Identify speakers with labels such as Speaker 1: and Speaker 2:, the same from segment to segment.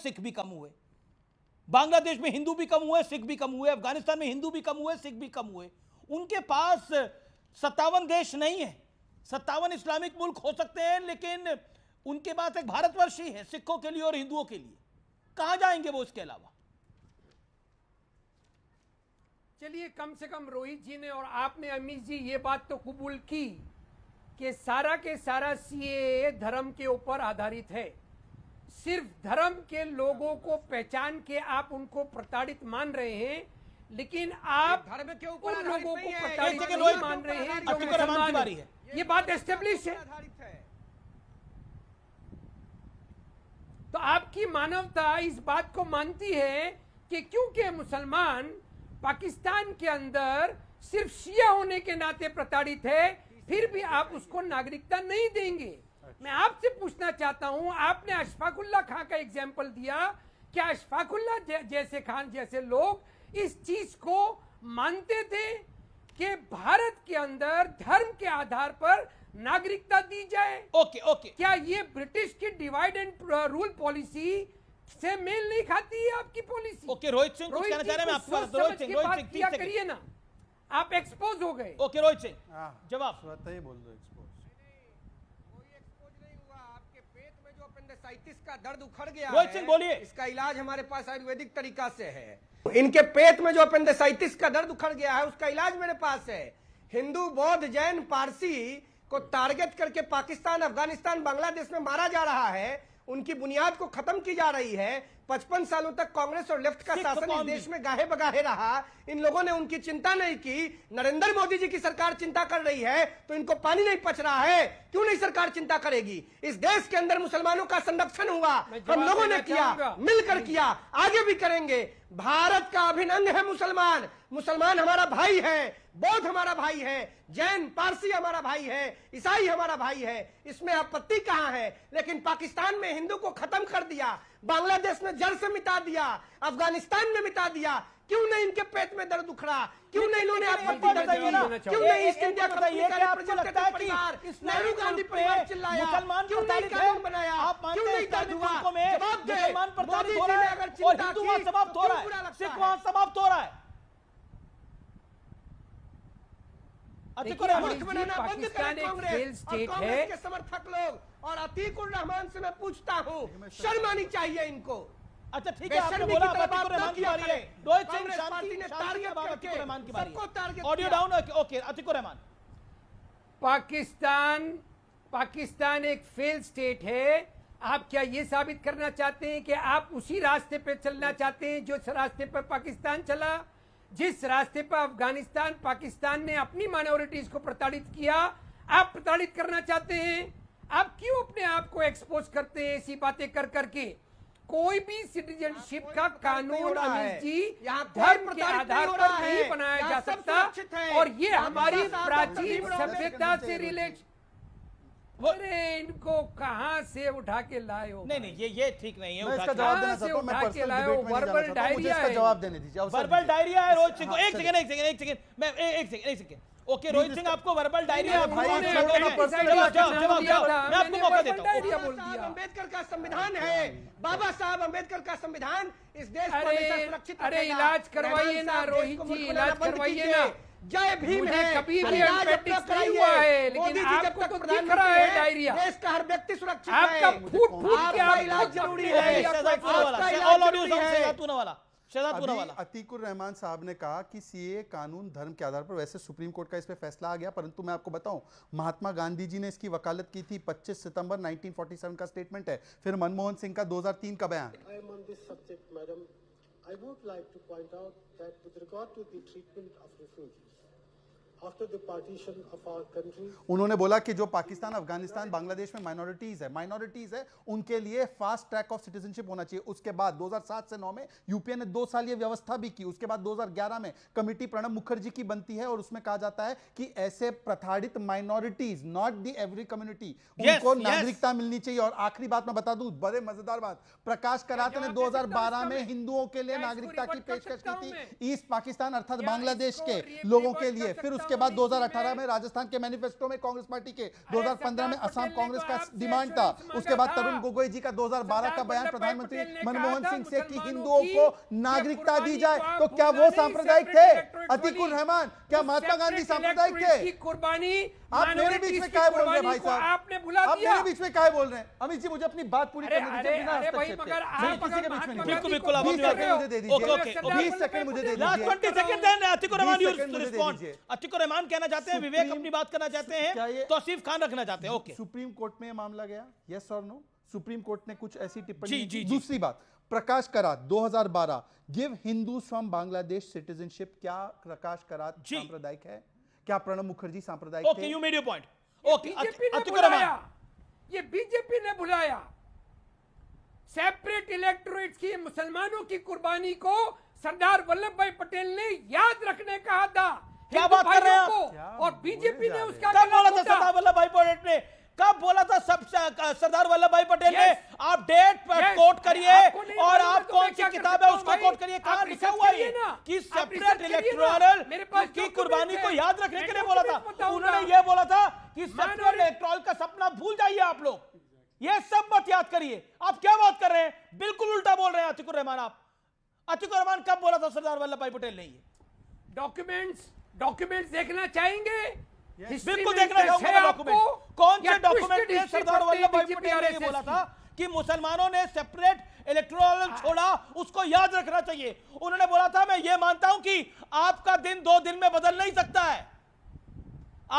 Speaker 1: सिख भी कम हुए, बांग्लादेश में हिंदू भी कम हुए, सिख भी कम हुए, अफगानिस्तान में हिंदू भी कम हुए, सिख भी कम हुए। उनके पास 57 देश नहीं है। 57 इस्लामिक मुल्क हो सकते हैं, लेकिन उनके पास एक भारतवर्ष ही है सिखों के लिए और हिंदुओं के लिए। कहां जाएंगे वो इसके अलावा?
Speaker 2: चलिए, कम से कम रोहित जी ने और आपने अमित जी ये बात तो कबूल की कि सारा के सारा सीएए धर्म के ऊपर आधारित है। सिर्फ धर्म के लोगों को पहचान के आप उनको प्रताड़ित मान रहे हैं, लेकिन आप
Speaker 3: धर्म के ऊपर
Speaker 2: उन लोगों को
Speaker 3: नहीं है।
Speaker 2: प्रताड़ित
Speaker 1: एक
Speaker 2: नहीं मान रहे हैं जो मुसलमान
Speaker 1: है।
Speaker 2: ये बात एस्टेब्लिश है। तो आपकी मानवता इस बात को मानती है कि क्योंकि मुसलमान पाकिस्तान के अंदर सिर्फ शिया होने के नाते प्रताड़ित है, फिर भी आप उसको नागरिकता नहीं देंगे। मैं आपसे पूछना चाहता हूं, आपने अशफाकुल्ला खान का एग्जाम्पल दिया, क्या अशफाकुल्ला जैसे खान जैसे लोग इस चीज को मानते थे कि भारत के अंदर धर्म के आधार पर नागरिकता दी जाए?
Speaker 1: ओके।
Speaker 2: क्या ये ब्रिटिश की डिवाइड एंड रूल पॉलिसी से मेल नहीं खाती है आपकी पॉलिसी?
Speaker 1: ओके, रोहित सिंह कुछ कहना चाह रहे हैं। मैं आपको रोहित सिंह
Speaker 2: क्या करिए ना, आप एक्सपोज हो गए।
Speaker 1: ओके रोहित सिंह, जवाब
Speaker 4: बताइए। बोल दो। एक्सपोज
Speaker 3: कोई एक्सपोज नहीं हुआ। आपके पेट में जो अपेंडिसाइटिस का दर्द उखड़ गया
Speaker 1: रोहित सिंह बोलिए।
Speaker 3: इसका इलाज हमारे पास आयुर्वेदिक तरीका से है। इनके पेट में जो अपेंडिसाइटिस का दर्द उखड़ गया है, उसका इलाज मेरे पास है। हिंदू, बौद्ध, जैन, पारसी को टारगेट करके पाकिस्तान, अफगानिस्तान, बांग्लादेश में मारा जा रहा है। उनकी बुनियाद को खत्म की जा रही है। 55 सालों तक कांग्रेस और लेफ्ट का शासन इस देश में गाहे बगाहे रहा। इन लोगों ने उनकी चिंता नहीं की। नरेंद्र मोदी जी की सरकार चिंता कर रही है तो इनको पानी नहीं पच रहा है। क्यों नहीं सरकार चिंता करेगी? इस देश के अंदर मुसलमानों का संरक्षण हुआ, हम लोगों ने किया, मिलकर किया, आगे भी करेंगे। भारत का अभिन्न अंग है मुसलमान। मुसलमान हमारा भाई है, बौद्ध हमारा भाई है, जैन पारसी हमारा भाई है, ईसाई हमारा भाई है। इसमें आपत्ति कहां है? लेकिन पाकिस्तान में हिंदू को खत्म कर दिया, बांग्लादेश में जड़ से मिटा दिया, अफगानिस्तान में मिटा दिया। क्यों नहीं इनके पेट में दर्द उखड़ा? क्यों नहीं इन्होंने आपत्ति बताइए ना? क्यों नहीं ईस्ट इंडिया कंपनी का रिप्रेजेंटेटिव परिवार, नेहरू गांधी परिवार चिल्लाया? क्यों नहीं कानून बनाया? क्यों नहीं दर्द हुआ? जवाब दे। मोदी जी ने अगर चिंता की,
Speaker 1: समाप्त हो रहा है, सिख वहां समाप्त हो रहा है।
Speaker 2: पाकिस्तान एक फेल स्टेट है।
Speaker 3: के समर्थक लोग और अतीकुर रहमान से मैं पूछता हूं, शर्म आनी चाहिए इनको।
Speaker 1: अच्छा ठीक है, आपने बोला अतीकुर रहमान की बारी है। रोहित सिंह,
Speaker 3: पार्टी ने टारगेट करके
Speaker 1: अतीकुर रहमान की बारी
Speaker 3: सबको टारगेट
Speaker 1: है। Audio down. Okay, Atiqur Rahman.
Speaker 2: Pakistan एक फेल स्टेट है। आप क्या ये साबित करना चाहते हैं कि आप उसी रास्ते पे चलना चाहते हैं जो रास्ते पर पाकिस्तान चला? जिस रास्ते पर अफगानिस्तान, पाकिस्तान ने अपनी माइनॉरिटीज को प्रताड़ित किया, आप प्रताड़ित करना चाहते हैं? आप क्यों अपने आप को एक्सपोज करते हैं ऐसी बातें कर करके? कोई भी सिटीजनशिप का कानून अमित जी धर्म के आधार पर नहीं बनाया जा सकता, और ये हमारी प्राचीन सभ्यता से रिलेट। अरे इनको कहां से उठा के लाए हो?
Speaker 1: नहीं, ये ठीक नहीं है।
Speaker 4: मैं इसका जवाब देना चाहता हूं। मैं पर्सनल डिबेट में नहीं जाना चाहता हूं। मुझे इसका जवाब देने दीजिए।
Speaker 1: वर्बल डायरिया है रोहित सिंह को। एक सेकंड मैं एक सेकंड। ओके रोहित सिंह, आपको वर्बल डायरिया है। मैं आपको मौका देता हूं।
Speaker 3: अम्बेडकर का संविधान है, बाबा साहब अम्बेडकर का संविधान इस देश को सुरक्षित।
Speaker 2: अरे इलाज करवाइए ना रोहित जी, इलाज करवाइए ना।
Speaker 3: जय भीम है,
Speaker 2: कभी भी एपेंडिक्स नहीं हुआ है, लेकिन आपको तो दिख रहा है डायरिया।
Speaker 3: देश का हर व्यक्ति सुरक्षित है।
Speaker 2: आपका फूट के
Speaker 3: आपका इलाज जरूरी है।
Speaker 4: अतीकुर रहमान साहब ने कहा कि सीए कानून धर्म के आधार पर, वैसे सुप्रीम कोर्ट का इस पे फैसला आ गया, परंतु मैं आपको बताऊं, महात्मा गांधी जी ने इसकी वकालत की थी। 25 सितंबर 1947 का स्टेटमेंट है। फिर मनमोहन सिंह का 2003 का बयान।
Speaker 5: I would like to point out that with regard to the treatment of refugees, after the partition of our country,
Speaker 4: उन्होंने बोला कि जो पाकिस्तान, अफगानिस्तान, बांग्लादेश में माइनॉरिटीज है, उनके लिए फास्ट ट्रैक ऑफ सिटीजनशिप होना चाहिए। उसके बाद 2007 से 9 में यूपीए ने 2 साल ये व्यवस्था भी की। उसके बाद 2011 में कमिटी प्रणब मुखर्जी की बनती है और उसमें कहा जाता है कि ऐसे प्रताड़ित minorities, not the every community, उनको नागरिकता मिलनी चाहिए। और आखिरी बात मैं बता दूं, बड़े मजेदार बात, प्रकाश करात ने 2012 में हिंदुओं के लिए नागरिकता की पेशकश की थी, ईस्ट पाकिस्तान अर्थात बांग्लादेश के लोगों के लिए। फिर उसके उसके बाद 2018 में राजस्थान के मैनिफेस्टो में कांग्रेस पार्टी के, 2015 में असम कांग्रेस का डिमांड था, उसके बाद तरुण गोगोई जी का 2012 का बयान प्रधानमंत्री मनमोहन सिंह से कि हिंदुओं को नागरिकता दी जाए। तो क्या वो सांप्रदायिक थे? अतीकुर रहमान, क्या महात्मा गांधी सांप्रदायिक थे?
Speaker 2: कुर्बानी
Speaker 4: आप मेरे बीच में क्या बोल रहे हैं भाई साहब?
Speaker 2: आपने बुला
Speaker 4: आप
Speaker 2: दिया।
Speaker 4: मेरे बीच में क्या बोल रहे हैं? अमित जी मुझे अपनी बात पूरी करने दीजिए बिना हस्तक्षेप के। मैं किसी के बीच में नहीं।
Speaker 1: बिल्कुल बिल्कुल आप अपनी बात
Speaker 4: सेकंड मुझे दे दीजिए।
Speaker 1: ओके
Speaker 4: 20 सेकंड मुझे दे
Speaker 1: लास्ट
Speaker 4: दीजिए।
Speaker 1: 20 second then Atiqur Rahman you
Speaker 4: 20 second मुझे दे
Speaker 1: रिस्पॉन्ड।
Speaker 4: दीजिए।
Speaker 1: अतिकुर रहमान कहना चाहते हैं, विवेक अपनी बात करना चाहते
Speaker 4: क्या
Speaker 1: हैं,
Speaker 4: ये-
Speaker 1: तौसीफ खान रखना चाहते हैं। ओके
Speaker 4: सुप्रीम कोर्ट में ये मामला गया, यस और नो? सुप्रीम कोर्ट ने कुछ ऐसी टिप्पणी
Speaker 1: जी,
Speaker 4: की?
Speaker 1: जी, जी।
Speaker 4: दूसरी बात, प्रकाश करात 2012 give Hindus from Bangladesh citizenship, क्या प्रकाश करात
Speaker 1: जी।
Speaker 4: सांप्रदायिक है? क्या प्रणब मुखर्जी सांप्रदायिक
Speaker 1: ओके
Speaker 4: थे?
Speaker 1: You made your point. Okay
Speaker 2: BJP ने
Speaker 1: अतिकुर रहमान
Speaker 2: बुलाया, ये बीजेपी ने बुलाया। सेपरेट इलेक्टोरेट्स की मुसलमानों की कुर्बानी को सरदार वल्लभ भाई पटेल ने याद रखने कहा था।
Speaker 1: क्या
Speaker 2: हिंदू
Speaker 1: बात कर रहे हैं
Speaker 2: भाइयों
Speaker 1: आप?
Speaker 2: को,
Speaker 4: क्या
Speaker 2: और बीजेपी
Speaker 4: बोले
Speaker 2: ने
Speaker 4: जा
Speaker 2: उसका
Speaker 1: कब बोला था
Speaker 2: गला
Speaker 1: सरदार
Speaker 2: घोटा।
Speaker 1: वल्लभ भाई पटेल ने? कब बोला था सब सरदार वल्लभ भाई पटेल ने?
Speaker 2: Yes.
Speaker 1: आप डेट पर
Speaker 2: Yes.
Speaker 1: कोट करिए
Speaker 2: आपको नहीं
Speaker 1: और
Speaker 2: मालूम
Speaker 1: आप
Speaker 2: है तो
Speaker 1: कौन
Speaker 2: मैं
Speaker 1: सी
Speaker 2: क्या कर
Speaker 1: किताब
Speaker 2: सकता
Speaker 1: है
Speaker 2: हूं
Speaker 1: उसको
Speaker 2: भाई?
Speaker 1: कोट करिए। कहां
Speaker 2: आप
Speaker 1: लिखा
Speaker 2: research
Speaker 1: हुआ है
Speaker 2: करिए ना।
Speaker 1: कि
Speaker 2: आप
Speaker 1: सेपरेट
Speaker 2: research करिए ना।
Speaker 1: इलेक्टोरल
Speaker 2: मेरे पास
Speaker 1: की
Speaker 2: documents
Speaker 1: कुर्बानी
Speaker 2: है।
Speaker 1: को याद रखने
Speaker 2: मैं
Speaker 1: के लिए बोला था।
Speaker 2: documents बताऊंगा।
Speaker 1: उन्होंने ये बोला था कि सेपरेट
Speaker 2: Minority-
Speaker 1: इलेक्टोरल का सपना भूल जाइए आप लोग, ये सब मत याद करिए। आप क्या बात कर रहे हैं? बिल्कुल उल्टा बोल रहे हैं अतिकुर रहमान। आप अतिकुर रहमान कब बोला था सरदार वल्लभ भाई पटेल ने? ये
Speaker 2: डॉक्यूमेंट्स देखना चाहेंगे? हिस्ट्री
Speaker 1: बिल्कुल
Speaker 2: में
Speaker 1: देखना
Speaker 2: इंटरेस्ट
Speaker 1: चाहूंगा
Speaker 2: है
Speaker 1: डॉक्यूमेंट।
Speaker 2: आपको?
Speaker 1: कौन
Speaker 2: या
Speaker 1: से डॉक्यूमेंट
Speaker 2: twisted
Speaker 1: में
Speaker 2: history
Speaker 1: सरदार
Speaker 2: पढ़ते हैं
Speaker 1: वल्लभ भाई
Speaker 2: BJP
Speaker 1: पटेल ने ये
Speaker 2: RSS
Speaker 1: बोला
Speaker 2: की?
Speaker 1: था कि मुसलमानों ने सेपरेट इलेक्टोरल छोड़ा, उसको याद रखना चाहिए। उन्होंने बोला था मैं ये मानता हूं कि आपका दिन 2 दिन में बदल नहीं सकता है,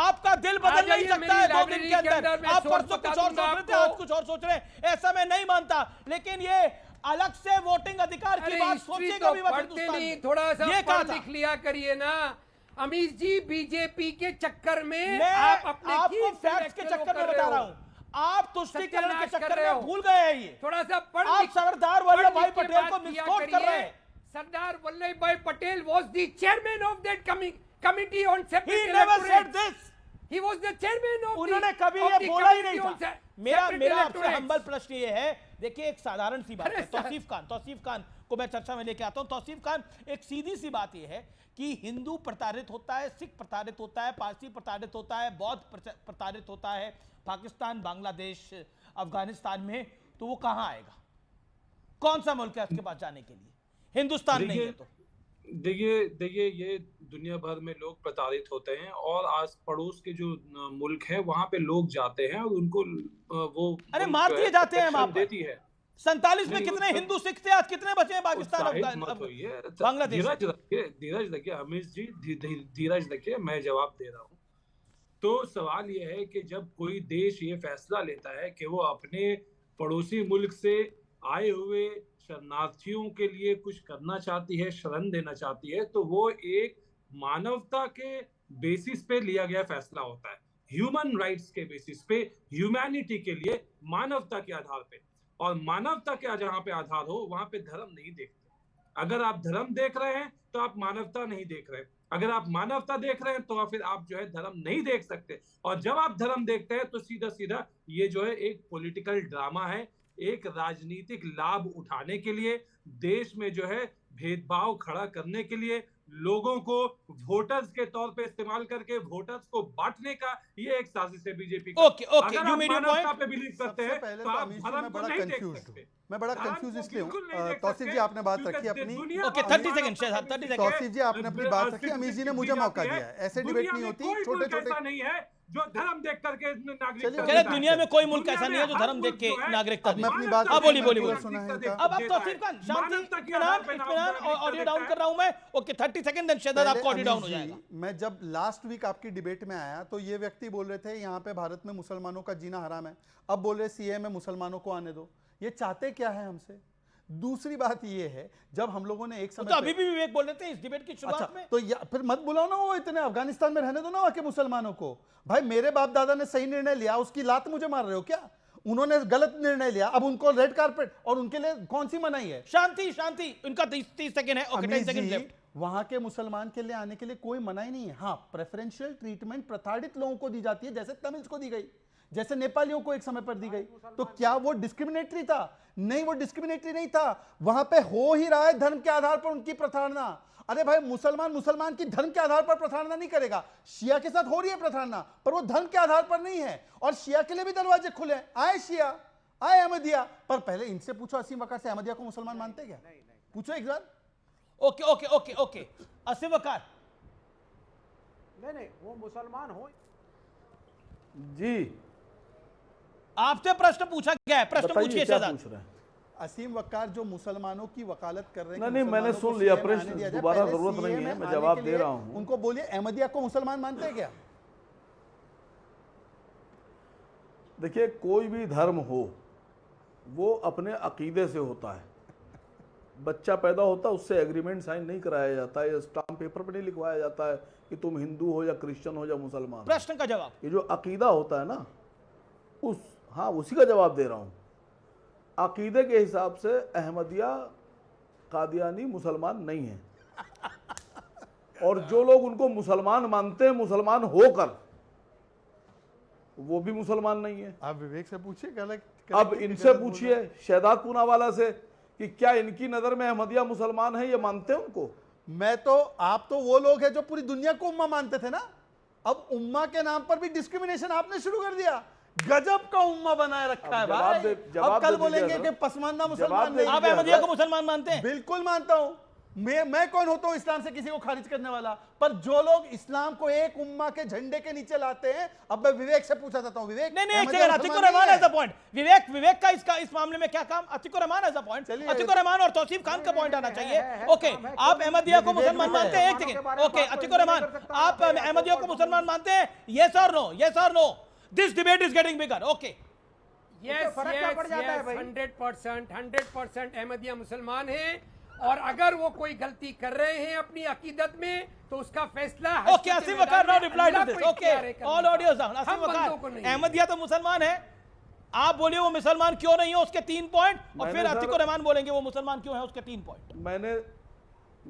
Speaker 1: आपका दिल बदल नहीं
Speaker 2: जाइए
Speaker 1: सकता है
Speaker 2: मेरी
Speaker 1: 2 दिन
Speaker 2: लाइब्रेरी
Speaker 1: के
Speaker 2: के
Speaker 1: अंदर।
Speaker 2: अंदर मैं
Speaker 1: आप
Speaker 2: सोच
Speaker 1: परसों कुछ
Speaker 2: बता
Speaker 1: और सोच
Speaker 2: दूंगा
Speaker 1: रहे थे,
Speaker 2: आपको।
Speaker 1: आज कुछ और सोच रहे हैं। ऐसा मैं नहीं मानता, लेकिन ये अलग से वोटिंग अधिकार की
Speaker 2: अरे
Speaker 1: बात
Speaker 2: हिस्ट्री
Speaker 1: सोचिएगा
Speaker 2: तो
Speaker 1: भी मत
Speaker 2: पढ़ते
Speaker 1: हिंदुस्तान
Speaker 2: नहीं,
Speaker 1: में।
Speaker 2: थोड़ा सा
Speaker 1: ये कहा
Speaker 2: पढ़
Speaker 1: था।
Speaker 2: लिख लिया करिए ना। अमीश जी, बीजेपी के चक्कर में
Speaker 1: मैं
Speaker 2: आप अपने
Speaker 1: आपको
Speaker 2: की
Speaker 1: फैक्ट्स के चक्कर में बता रहा हूं, आप तुष्टिकरण के
Speaker 2: सत्यानाश कर
Speaker 1: चक्कर
Speaker 2: रहे
Speaker 1: में
Speaker 2: हो।
Speaker 1: भूल गए हैं। ये
Speaker 2: थोड़ा सा पढ़
Speaker 1: आप
Speaker 2: लिख-
Speaker 1: सरदार
Speaker 2: पढ़
Speaker 1: वल्लभ भाई
Speaker 2: लिख के
Speaker 1: पटेल को
Speaker 2: बात किया
Speaker 1: मिसकोट कर रहे
Speaker 2: करिए।
Speaker 1: हैं।
Speaker 2: सरदार वल्लभ भाई Patel was the chairman of that committee on
Speaker 1: He
Speaker 2: separate
Speaker 1: never said
Speaker 2: electorates.
Speaker 1: this.
Speaker 2: He was the chairman of
Speaker 1: उन्होंने
Speaker 2: the,
Speaker 1: कभी
Speaker 2: of
Speaker 1: ये
Speaker 2: the
Speaker 1: बोला ही नहीं
Speaker 2: committee on
Speaker 1: था। मेरा
Speaker 2: separate
Speaker 1: आपसे
Speaker 2: electorates.
Speaker 1: हम्बल प्रश्न ये है, देखिए एक साधारण सी बात
Speaker 2: अरे
Speaker 1: है।
Speaker 2: सर।
Speaker 1: तौसीफ खान को मैं चर्चा में लेके आता हूं। तौसीफ खान, एक सीधी सी बात ये है कि हिंदू प्रताड़ित होता है, सिख प्रताड़ित होता है, पारसी प्रताड़ित होता है, बौद्ध प्रताड़ित होता है पाकिस्तान, बांग्लादेश, अफगानिस्तान में, तो वो कहां आएगा? कौन सा मुल्क है उसके पास जाने के लिए? हिंदुस्तान नहीं है तो।
Speaker 6: देखिए ये दुनिया भर में लोग प्रताड़ित होते हैं और आस पड़ोस के जो मुल्क है वहां पे लोग जाते हैं और उनको वो
Speaker 1: अरे
Speaker 6: मुल्क
Speaker 1: मार
Speaker 6: जो
Speaker 1: दिए
Speaker 6: है
Speaker 1: जाते हैं वहां
Speaker 6: protection
Speaker 1: पर।
Speaker 6: देती है।
Speaker 1: 47 में
Speaker 6: नहीं,
Speaker 1: कितने
Speaker 6: वो-
Speaker 1: हिंदू सिख थे, आज कितने बचे हैं पाकिस्तान,
Speaker 6: उत्साहित मत होइए,
Speaker 1: बांग्लादेश?
Speaker 6: धीरज रखिए अमीश जी, धीरज रखिए, मैं जवाब दे रहा हूँ। तो सवाल यह है कि जब कोई देश ये फैसला लेता है कि वो अपने पड़ोसी मुल्क से आए हुए शरणार्थियों के लिए कुछ करना चाहती है, शरण देना चाहती है, तो वो एक मानवता के बेसिस पे लिया गया फैसला होता है, ह्यूमन राइट्स के बेसिस पे, ह्यूमैनिटी के लिए, मानवता के आधार पे। और मानवता के जहां पे आधार हो वहां पे धर्म नहीं देखते। अगर आप धर्म देख रहे हैं तो आप मानवता नहीं देख रहे। अगर आप मानवता देख रहे हैं तो फिर आप जो है धर्म नहीं देख सकते। और जब आप धर्म देखते हैं तो सीधा सीधा ये जो है एक पॉलिटिकल ड्रामा है, एक राजनीतिक लाभ उठाने के लिए, देश में जो है भेदभाव खड़ा करने के लिए, लोगों को वोटर्स के तौर पे इस्तेमाल करके वोटर्स को बांटने का ये एक साजिश है बीजेपी का।
Speaker 1: ओके,
Speaker 6: अगर
Speaker 1: you
Speaker 6: आप
Speaker 1: made your
Speaker 6: मानवता
Speaker 1: point.
Speaker 6: पे बिलीव करते
Speaker 4: सबसे
Speaker 6: हैं
Speaker 4: पहले
Speaker 6: तो
Speaker 4: तो
Speaker 6: आप
Speaker 4: अमीश जी,
Speaker 6: धर्म
Speaker 4: मैं
Speaker 6: को
Speaker 4: बड़ा
Speaker 6: नहीं देख
Speaker 4: कंफ्यूज
Speaker 6: सकते।
Speaker 4: हूँ। मैं बड़ा
Speaker 6: धर्म
Speaker 4: कंफ्यूज
Speaker 6: को
Speaker 4: इसलिए
Speaker 6: बिल्कुल नहीं
Speaker 4: हूँ।
Speaker 6: देख
Speaker 4: तौसीफ
Speaker 6: सकते,
Speaker 4: जी आपने बात
Speaker 6: क्योंकि
Speaker 4: रखी अपनी।
Speaker 6: दुनिया
Speaker 1: ओके,
Speaker 6: और
Speaker 1: 30
Speaker 6: मानवता
Speaker 1: सेकंड, शहजाद,
Speaker 6: पे
Speaker 1: 30
Speaker 6: बिलीव
Speaker 1: सेकंड।
Speaker 4: तौसीफ जी आपने अपनी बात रखी, अमीश जी ने मुझे मौका दिया है। ऐसे डिबेट
Speaker 6: दुनिया
Speaker 4: नहीं
Speaker 6: में
Speaker 4: होती,
Speaker 6: कोई
Speaker 4: छोटे
Speaker 6: मुल्क
Speaker 4: छोटे।
Speaker 6: ऐसा नहीं है जो धर्म देख करके नागरिकता
Speaker 4: चलिए,
Speaker 6: देता
Speaker 1: कह रहे
Speaker 6: है।
Speaker 1: दुनिया में कोई मुल्क
Speaker 6: दुनिया
Speaker 1: ऐसा नहीं
Speaker 6: में
Speaker 1: है जो
Speaker 6: हर
Speaker 1: धर्म देख
Speaker 6: मुल्क
Speaker 1: के
Speaker 6: जो है,
Speaker 1: नागरिकता
Speaker 4: अब मैं
Speaker 1: देता
Speaker 4: अपनी
Speaker 1: है।
Speaker 4: बात
Speaker 1: हाँ, बोलिए, बोलिए,
Speaker 4: पूरा
Speaker 1: बोलिए।
Speaker 4: सुना है
Speaker 6: देता
Speaker 4: इनका।
Speaker 1: अब आप
Speaker 6: देता
Speaker 1: तौसीफ
Speaker 6: है।
Speaker 1: खान, शांति,
Speaker 6: मानवता के
Speaker 1: इत्मीनान,
Speaker 6: आधार पे
Speaker 1: इत्मीनान,
Speaker 6: नागरिकता
Speaker 1: ऑडियो
Speaker 6: देता
Speaker 1: डाउन
Speaker 6: है।
Speaker 1: कर रहा हूं मैं। ओके, 30 सेकंड, देन शहजाद आपका ऑडियो डाउन हो
Speaker 4: अमीश
Speaker 1: जाएगा।
Speaker 4: जी, मैं जब लास्ट वीक आपकी डिबेट में आया तो ये व्यक्ति बोल रहे थे यहाँ पे भारत में मुसलमानों का जीना हराम है, अब बोल रहे सीए में मुसलमानों को आने दो। ये चाहते क्या है हमसे? दूसरी बात ये है, जब हम लोगों ने एक
Speaker 1: तो
Speaker 4: समय
Speaker 1: अभी भी विवेक बोल रहे थे इस डिबेट की शुरुआत
Speaker 4: अच्छा
Speaker 1: में।
Speaker 4: तो फिर मत बुलाओ ना, वो इतने अफगानिस्तान में रहने दो ना वहां के मुसलमानों को। भाई मेरे बाप दादा ने सही निर्णय लिया, उसकी लात मुझे मार रहे हो क्या? उन्होंने गलत निर्णय लिया, अब उनको रेड कारपेट, और उनके लिए कौन सी मनाही है?
Speaker 1: शांति, शांति, उनका 30 सेकंड है। ओके, 10
Speaker 4: अमीश
Speaker 1: सेकंड
Speaker 4: जी,
Speaker 1: लेफ्ट।
Speaker 4: वहां के मुसलमान के लिए आने के लिए कोई मनाही नहीं है। हाँ, प्रेफरेंशियल ट्रीटमेंट प्रताड़ित लोगों को दी जाती है, जैसे तमिल्स को दी गई। जैसे नेपालियों को एक समय पर दी गई। तो क्या वो डिस्क्रिमिनेटरी था? नहीं, वो डिस्क्रिमिनेटरी नहीं था। वहां पे हो ही रहा है धर्म के आधार पर उनकी प्रताड़ना। अरे भाई, मुसलमान की धर्म के आधार पर प्रताड़ना नहीं करेगा। शिया के साथ हो रही है प्रताड़ना, पर वो धर्म के आधार पर नहीं है। और शिया के लिए भी दरवाजे खुले, आए शिया, आए अहमदिया। पर पहले इनसे पूछो, असीम वकार से, अहमदिया को मुसलमान मानते क्या? पूछो एक बार।
Speaker 1: Okay okay okay okay, Aseem वकार।
Speaker 5: नहीं, वो मुसलमान हो
Speaker 7: जी,
Speaker 1: आपसे प्रश्न पूछा गया है, प्रश्न
Speaker 7: बताइए
Speaker 1: पूछिए
Speaker 7: क्या
Speaker 1: शहजाद।
Speaker 7: पूछ रहे हैं?
Speaker 4: असीम वकार जो मुसलमानों की वकालत कर रहे हैं,
Speaker 7: नहीं, मैंने सुन लिया, प्रश्न दोबारा जरूरत नहीं है, मैं जवाब दे रहा हूं।
Speaker 4: उनको बोलिए, अहमदिया को मुसलमान मानते हैं क्या?
Speaker 7: देखिए, कोई भी धर्म हो वो अपने अकीदे से होता है। बच्चा पैदा होता है, उससे एग्रीमेंट साइन नहीं कराया जाता है, स्टाम्प पेपर पर नहीं लिखवाया जाता है कि तुम हिंदू हो या क्रिश्चियन हो या मुसलमान।
Speaker 1: प्रश्न का जवाब।
Speaker 7: ये जो अकीदा होता है ना, उसी का जवाब दे रहा हूं। अकीदे के हिसाब से अहमदिया कादियानी मुसलमान नहीं है, और जो लोग उनको मुसलमान मानते हैं मुसलमान होकर, वो भी मुसलमान नहीं है।
Speaker 4: आप विवेक से पूछिए,
Speaker 7: अब इनसे पूछिए, शहजाद पूनावाला से, कि क्या इनकी नजर में अहमदिया मुसलमान है, ये मानते हैं उनको?
Speaker 4: आप तो वो लोग हैं जो पूरी दुनिया को उम्मा मानते थे ना। अब उम्मा के नाम पर भी डिस्क्रिमिनेशन आपने शुरू कर दिया। गजब का उम्मा बनाए रखा है भाई। अब कल बोलेंगे कि पसमानदा मुसलमान नहीं।
Speaker 1: आप अहमदिया को मुसलमान मानते हैं?
Speaker 4: बिल्कुल मानता हूं। मैं कौन होता हूं इस्लाम से किसी को खारिज करने वाला? पर जो लोग इस्लाम को एक उम्मा के झंडे के नीचे लाते हैं, अब मैं विवेक से पूछा चाहता हूं। विवेक,
Speaker 1: नहीं, एक second, Atiqur Rahman as a point. Vivek का इस मामले में क्या काम? Atiqur Rahman as a point, Atiqur Rahman और तौसीफ खान का पॉइंट आना चाहिए। ओके, आप अहमदिया को मुसलमान मानते हैं? एक सेकंड, ओके, अतीकुर रहमान, आप अहमदिया को मुसलमान मानते हैं? यस और नो, यस और no? This debate is getting bigger. Okay,
Speaker 2: yes,
Speaker 3: फर्क क्या पड़ जाता है भाई?
Speaker 2: 100% अहमदिया मुसलमान है, और अगर वो कोई गलती कर रहे हैं अपनी अकीदत में तो उसका फैसला
Speaker 1: okay, Aseem Waqar now reply to this. Okay, all audios down. Aseem
Speaker 2: हम बंदों को
Speaker 1: वकार,
Speaker 2: नहीं।
Speaker 1: अहमदिया तो मुसलमान है, आप बोलिए वो मुसलमान क्यों नहीं है, उसके 3 पॉइंट, और फिर अतीकुर रहमान बोलेंगे वो मुसलमान क्यों है, उसके 3 पॉइंट।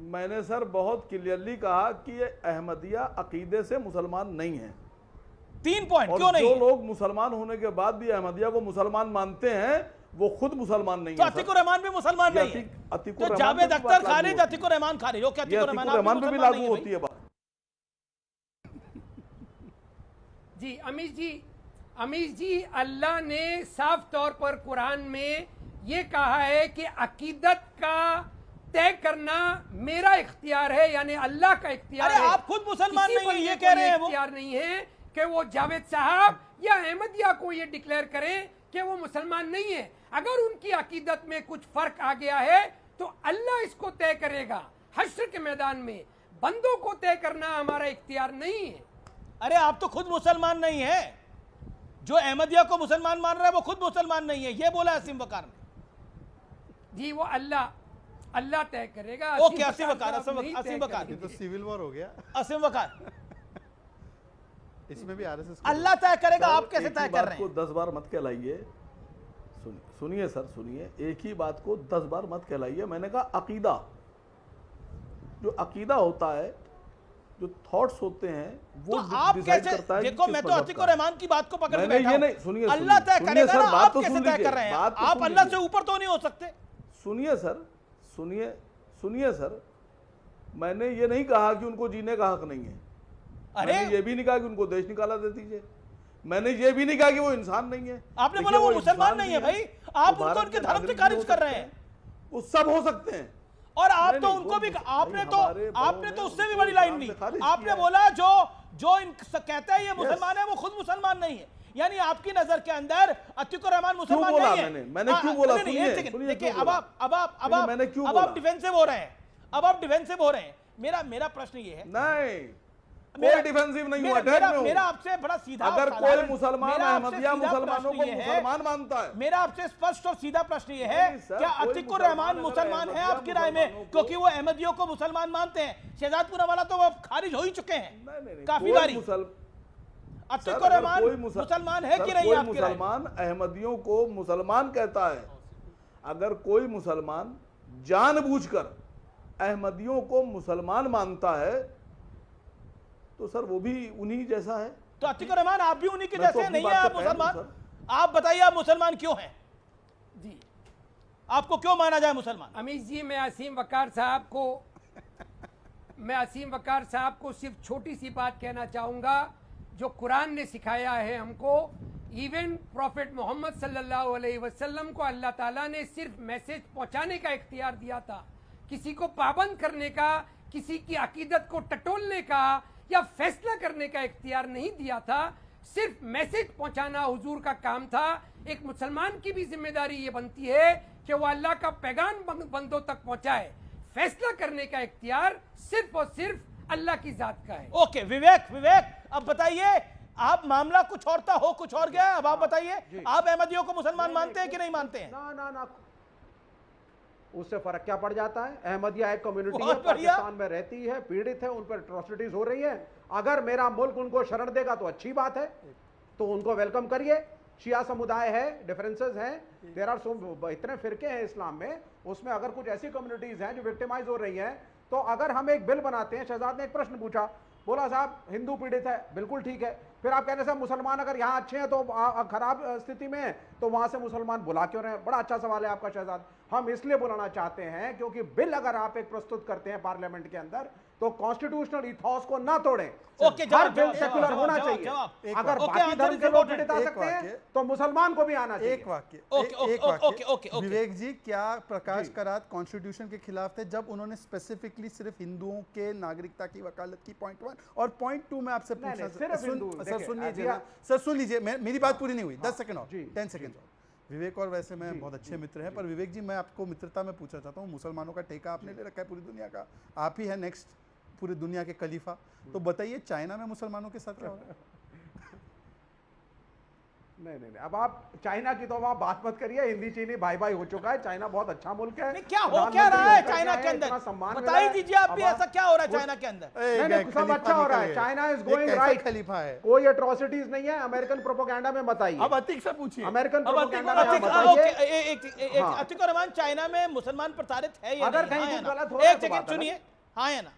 Speaker 7: मैंने सर बहुत क्लियरली कहा कि ये अहमदिया अकीदे से मुसलमान नहीं है।
Speaker 1: 3 पॉइंट
Speaker 7: और
Speaker 1: क्यों नहीं
Speaker 7: जो
Speaker 1: है?
Speaker 7: लोग मुसलमान होने के बाद भी अहमदिया को मुसलमान मानते हैं, वो खुद मुसलमान नहीं
Speaker 1: तो
Speaker 7: है।
Speaker 1: अतीकुर रहमान भी मुसलमान नहीं है। तो जावेद अख्तर खारिज, अतीकुर रहमान खारिज। ओके, अतीकुर रहमान
Speaker 7: पे भी लागू होती है बात।
Speaker 2: जी, अमीश जी, अल्लाह ने साफ तौर पर कुरान में ये कहा है कि अकीदत का तय करना मेरा इख्तियार है, यानी अल्लाह का इख्तियार है।
Speaker 1: अरे आप खुद मुसलमान
Speaker 2: किसी
Speaker 1: नहीं है,
Speaker 2: बंदे
Speaker 1: ये
Speaker 2: को
Speaker 1: कह रहे हैं वो।
Speaker 2: इख्तियार नहीं है कि वो जावेद साहब या अहमदिया को ये डिक्लेयर करें कि वो मुसलमान नहीं है। अगर उनकी अकीदत में कुछ फर्क आ गया है तो अल्लाह इसको तय करेगा हश्र के मैदान में। बंदों को तय करना हमारा इख्तियार नहीं है।
Speaker 1: अरे आप तो खुद मुसलमान नहीं है। जो अहमदिया को मुसलमान मान रहा है वो खुद मुसलमान नहीं है, ये बोला असीम वकार ने।
Speaker 2: जी, वो अल्लाह तय करेगा।
Speaker 1: ओके, असीम वकार, असीम वकार,
Speaker 4: ये तो सिविल वॉर हो गया।
Speaker 1: असीम वकार,
Speaker 4: इसमें भी आरएसएस
Speaker 1: अल्लाह तय करेगा, आप कैसे
Speaker 7: एक ही
Speaker 1: तय कर
Speaker 7: बात
Speaker 1: रहे
Speaker 7: को
Speaker 1: हैं?
Speaker 7: 10 बार मत कहलाइए। सुनिए सर, सुनिए, एक ही बात को 10 बार मत कहलाइए। मैंने कहा अकीदा, जो अकीदा होता है, जो थॉट्स होते हैं, वो
Speaker 1: तो आप
Speaker 7: डिसाइड
Speaker 1: कैसे?
Speaker 7: करता है।
Speaker 1: देखो, मैं तो अतीकुर रहमान की बात को पकड़ के
Speaker 7: मैंने
Speaker 1: बैठा
Speaker 7: ये
Speaker 1: हूं।
Speaker 7: नहीं, सुनिए,
Speaker 1: अल्लाह तय
Speaker 7: सुनिए
Speaker 1: करेगा
Speaker 7: सर,
Speaker 1: ना,
Speaker 7: बात
Speaker 1: आप
Speaker 7: तो
Speaker 1: कैसे
Speaker 7: सुन
Speaker 1: तय
Speaker 7: लीजिए,
Speaker 1: कर रहे हैं?
Speaker 7: बात तो
Speaker 1: आप
Speaker 7: सुन
Speaker 1: अल्लाह से
Speaker 7: लीजिए।
Speaker 1: ऊपर तो नहीं हो सकते।
Speaker 7: सुनिए सर, सुनिए सर, मैंने ये नहीं कहा कि उनको जीने का हक नहीं है।
Speaker 1: अरे
Speaker 7: मैंने ये भी नहीं कहा कि उनको देश निकाला दे दीजिए। मैंने ये भी नहीं कहा कि वो इंसान नहीं है।
Speaker 1: आपने
Speaker 7: देखिए,
Speaker 1: बोला वो मुसलमान
Speaker 7: इंसान
Speaker 1: नहीं है
Speaker 7: भी
Speaker 1: भाई, आप
Speaker 7: वो
Speaker 1: उनको
Speaker 7: भारत
Speaker 1: उनके
Speaker 7: के
Speaker 1: धर्म से
Speaker 7: नागरिक
Speaker 1: खारिज
Speaker 7: भी हो
Speaker 1: कर रहे
Speaker 7: सकते
Speaker 1: हैं।
Speaker 7: वो सब हो सकते हैं।
Speaker 1: और आप
Speaker 7: नहीं,
Speaker 1: तो
Speaker 7: नहीं,
Speaker 1: उनको भी,
Speaker 7: भाई,
Speaker 1: आपने
Speaker 7: हमारे बड़ों
Speaker 1: तो
Speaker 7: ने
Speaker 1: उससे भी
Speaker 7: उनको
Speaker 1: बड़ी लाइन
Speaker 7: इस्लाम
Speaker 1: ली।
Speaker 7: से खारिज
Speaker 1: आपने
Speaker 7: किया है।
Speaker 1: बोला जो कहता है ये मुसलमान है वो खुद मुसलमान नहीं है, यानी आपकी नजर के अंदर अतीकुर रहमान मुसलमान
Speaker 7: बोला
Speaker 1: नहीं है।
Speaker 7: मैंने क्यों बोला?
Speaker 1: नहीं,
Speaker 7: सुनिए,
Speaker 1: एक सेकंड,
Speaker 7: सुनिए,
Speaker 1: देखिए,
Speaker 7: क्यों
Speaker 1: अब
Speaker 7: मैंने क्यों
Speaker 1: आप
Speaker 7: बोला?
Speaker 1: डिफेंसिव हो रहे हैं। अब आप डिफेंसिव हो रहे हैं। मेरा प्रश्न ये है,
Speaker 7: नहीं,
Speaker 1: मेरा-
Speaker 7: कोई डिफेंसिव नहीं हुआ,
Speaker 1: मेरा
Speaker 7: अटैक में
Speaker 1: मेरा
Speaker 7: हूं।
Speaker 1: आपसे बड़ा सीधा
Speaker 7: अगर
Speaker 1: और
Speaker 7: कोई
Speaker 1: साधारण-
Speaker 7: मुसलमान
Speaker 1: मेरा आपसे
Speaker 7: अहमदिया
Speaker 1: सीधा
Speaker 7: मुसलमानों
Speaker 1: प्रश्न
Speaker 7: को
Speaker 1: ये है,
Speaker 7: मुसलमान मानता है।
Speaker 1: मेरा आपसे स्पष्ट और सीधा प्रश्न ये है,
Speaker 7: नहीं सर,
Speaker 1: क्या
Speaker 7: कोई
Speaker 1: अतीकुर
Speaker 7: मुसलमान
Speaker 1: रहमान
Speaker 7: अगर
Speaker 1: मुसलमान है
Speaker 7: अहमदिया
Speaker 1: आपकी राय में?
Speaker 7: मुसलमानों को-
Speaker 1: क्योंकि वो अहमदियों को मुसलमान मानते हैं। शहजाद पूनावाला तो वो खारिज हो ही चुके हैं
Speaker 7: नहीं,
Speaker 1: काफी
Speaker 7: कोई
Speaker 1: बारी।
Speaker 7: सर,
Speaker 1: अतीकुर
Speaker 7: अगर
Speaker 1: रहमान
Speaker 7: कोई
Speaker 1: मुसलमान है
Speaker 7: सर,
Speaker 1: कि नहीं
Speaker 7: कोई
Speaker 1: आपकी राय में?
Speaker 7: मुसलमान अहमदियों को मुसलमान कहता है। अगर कोई मुसलमान जानबूझकर अहमदियों को मुसलमान मानता है तो सर वो भी उन्हीं जैसा है।
Speaker 1: तो अतीक रहमान आप भी उन्हीं के
Speaker 7: मैं तो
Speaker 1: जैसे
Speaker 7: अपनी
Speaker 1: नहीं है,
Speaker 7: बात
Speaker 1: आप
Speaker 7: पे कायम हूं,
Speaker 1: मुसलमान। आप बताइए आप मुसलमान क्यों हैं?
Speaker 2: जी
Speaker 1: आपको क्यों माना जाए मुसलमान?
Speaker 2: अमीश जी, मैं असीम वकार साहब को सिर्फ छोटी सी बात कहना चाहूँगा जो कुरान ने सिखाया है हमको। इवन प्रॉफिट मोहम्मद सल्लल्लाहु अलैहि वसल्लम को अल्लाह ताला ने सिर्फ मैसेज पहुंचाने का इख्तियार दिया था, किसी को पाबंद करने का, किसी की अकीदत को टटोलने का या फैसला करने का इख्तियार नहीं दिया था। सिर्फ मैसेज पहुंचाना हुजूर का काम था। एक मुसलमान की भी जिम्मेदारी ये बनती है कि वो अल्लाह का पैगाम बंदों तक पहुंचाए। फैसला करने का इख्तियार सिर्फ और सिर्फ अल्लाह की जात का है।
Speaker 1: ओके विवेक, अब बताइए, आप मामला कुछ और था, हो कुछ और गया है। अब आप बताइए, आप अहमदियों को मुसलमान मानते हैं कि नहीं मानते हैं?
Speaker 8: ना, उससे फर्क क्या पड़ जाता है? अहमदिया एक कम्युनिटी है,
Speaker 1: बहुत बढ़िया।
Speaker 8: पाकिस्तान में रहती है, पीड़ित है, उन पर एट्रोसिटीज हो रही है। अगर मेरा मुल्क उनको शरण देगा तो अच्छी बात है, तो उनको वेलकम करिए। शिया समुदाय है, डिफरेंसेस हैं, देयर आर सो, इतने फिरके हैं इस्लाम में, उसमें अगर कुछ ऐसी कम्युनिटीज हैं जो विक्टिमाइज हो रही हैं, तो अगर हम एक बिल बनाते हैं, शहजाद ने एक प्रश्न पूछा, बोला साहब हिंदू पीड़ित है, बिल्कुल ठीक है, फिर आप कहते हैं साहब मुसलमान अगर यहाँ अच्छे हैं तो खराब स्थिति में है, तो वहां से मुसलमान बुला क्यों रहे हैं? बड़ा अच्छा सवाल है आपका शहजाद। हम इसलिए बुलाना चाहते हैं क्योंकि बिल अगर आप एक प्रस्तुत करते हैं पार्लियामेंट के अंदर, तो कॉन्स्टिट्यूशनल इथॉस को ना तोड़ें।
Speaker 1: ओके,
Speaker 8: हर बिल सेकुलर होना चाहिए।
Speaker 1: जवाब।
Speaker 8: अगर
Speaker 1: ओके,
Speaker 8: बाकी धर्म के लोग पीड़ित आ
Speaker 4: एक
Speaker 8: सकते हैं
Speaker 4: वाक्य।
Speaker 8: तो मुसलमान को भी आना चाहिए।
Speaker 4: एक वाक्य,
Speaker 1: ओके,
Speaker 4: एक वाक्य।
Speaker 1: ओके।
Speaker 4: विवेक जी, क्या प्रकाश करात कॉन्स्टिट्यूशन के खिलाफ थे जब उन्होंने स्पेसिफिकली सिर्फ हिंदुओं के नागरिकता की वकालत की? पॉइंट 1 और पॉइंट 2 में आपसे
Speaker 8: नहीं,
Speaker 4: पूछना
Speaker 8: सिर्फ हिंदू,
Speaker 4: सर
Speaker 8: देखिए,
Speaker 4: सुन लीजिए
Speaker 8: अभी
Speaker 4: ना, सर सुन लीजिए, मेरी बात पूरी नहीं हुई। 10 सेकंड और,
Speaker 8: जी,
Speaker 4: 10 सेकंड। विवेक और वैसे मैं बहुत अच्छे मित्र हैं, पर विवेक जी मैं आपको मित्रता में पूछना चाहता हूँ, मुसलमानों का ठेका आपने ले रखा है पूरी दुनिया का, आप ही है नेक्स्ट पूरी दुनिया के खलीफा, तो बताइए चाइना में मुसलमानों के साथ क्या हो रहा है?
Speaker 8: नहीं, अब आप चाइना की तो आप बात मत करिए, हिंदी चीनी भाई भाई हो चुका है। चाइना बहुत अच्छा मुल्क है।
Speaker 1: नहीं, क्या हो
Speaker 8: प्रधानमंत्री
Speaker 1: क्या रहा है
Speaker 8: होकर
Speaker 1: चाइना
Speaker 8: गए
Speaker 1: के
Speaker 8: हैं,
Speaker 1: अंदर?
Speaker 8: इतना सम्मान मिला
Speaker 1: बताइए
Speaker 8: है।
Speaker 1: दीजिए आप भी,
Speaker 8: अब
Speaker 1: ऐसा क्या हो रहा है चाइना के अंदर?
Speaker 8: नहीं, सब
Speaker 4: खलीफा
Speaker 8: अच्छा हो रहा है।
Speaker 4: निकल गए।
Speaker 8: चाइना इज
Speaker 4: ये
Speaker 8: गोइंग
Speaker 4: कैसा
Speaker 8: राइट।
Speaker 4: खलीफा है?
Speaker 8: कोई एट्रोसिटीज नहीं है। अमेरिकन प्रोपेगेंडा में बताइए।
Speaker 4: अब अतीक से पूछिए।
Speaker 8: अमेरिकन
Speaker 1: अब
Speaker 8: प्रोपेगेंडा में आप बताइए। हाँ।
Speaker 1: अतीक रहमान, चाइना में मुसलमान प्रताड़ित है या
Speaker 8: अगर
Speaker 1: नहीं?
Speaker 8: कहीं
Speaker 1: हाँ या
Speaker 8: कुछ
Speaker 1: ना?
Speaker 8: गलत हो रहा है
Speaker 1: एक
Speaker 8: तो
Speaker 1: सेकंड
Speaker 8: बात अलग।
Speaker 1: सुनिए, हाँ या ना?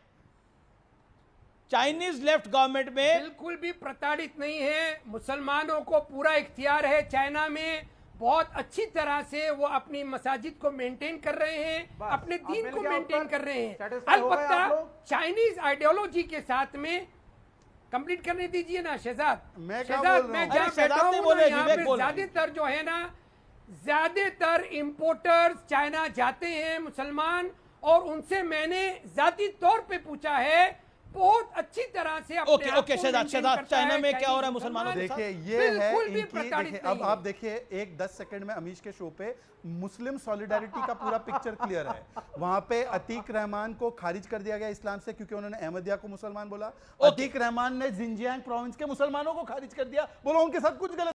Speaker 1: चाइनीज लेफ्ट गवर्नमेंट में
Speaker 2: बिल्कुल भी प्रताड़ित नहीं है। मुसलमानों को पूरा इख्तियार है। चाइना में बहुत अच्छी तरह से वो अपनी मसाजिद को मेंटेन कर रहे हैं,
Speaker 8: बस,
Speaker 2: अपने
Speaker 8: अब
Speaker 2: दीन
Speaker 8: मिल
Speaker 2: को
Speaker 8: गया
Speaker 2: मेंटेन
Speaker 8: उत्तर।
Speaker 2: कर रहे हैं।
Speaker 8: Satisfy हो गए
Speaker 2: अलबत्ता
Speaker 8: आप लोग?
Speaker 2: चाइनीज आइडियोलॉजी के साथ में कंप्लीट करने दीजिए ना शहजाद।
Speaker 4: मैं क्या
Speaker 2: शहजाद,
Speaker 4: बोल रहा
Speaker 2: मैं
Speaker 4: हूं?
Speaker 2: जहाँ
Speaker 1: अरे शहजाद
Speaker 2: बैठा
Speaker 1: नहीं
Speaker 2: हूँ
Speaker 1: बोल
Speaker 2: ना,
Speaker 1: रहे,
Speaker 2: यहाँ
Speaker 1: विवेक
Speaker 2: पे
Speaker 1: बोल रहे हैं।
Speaker 2: ज्यादातर जो है ना, ज्यादातर इंपोर्टर्स चाइना जाते हैं मुसलमान, और उनसे मैंने जाती तौर पे पूछा है, बहुत अच्छी तरह से अपने
Speaker 1: ओके,
Speaker 2: आप
Speaker 1: ओके,
Speaker 2: को
Speaker 1: शहजाद,
Speaker 2: maintain
Speaker 1: शहजाद,
Speaker 2: करता
Speaker 1: चाइना
Speaker 2: है
Speaker 1: में क्या हो रहा है
Speaker 2: चाइनीज
Speaker 1: मुसलमानों के
Speaker 2: मुसलमान।
Speaker 4: देखिए ये है
Speaker 2: बिल्कुल भी
Speaker 4: इनकी,
Speaker 2: प्रताड़ित
Speaker 4: देखिए
Speaker 2: नहीं
Speaker 4: अब
Speaker 2: है।
Speaker 4: आप देखिए एक 10 सेकंड में अमीश के शो पे मुस्लिम सॉलिडारिटी का पूरा पिक्चर क्लियर है। वहां पे अतीक रहमान को खारिज कर दिया गया इस्लाम से क्योंकि उन्होंने अहमदिया को मुसलमान बोला। अतीक रहमान ने जिंजियांग प्रोविंस के मुसलमानों को खारिज कर दिया, बोला उनके साथ कुछ गलत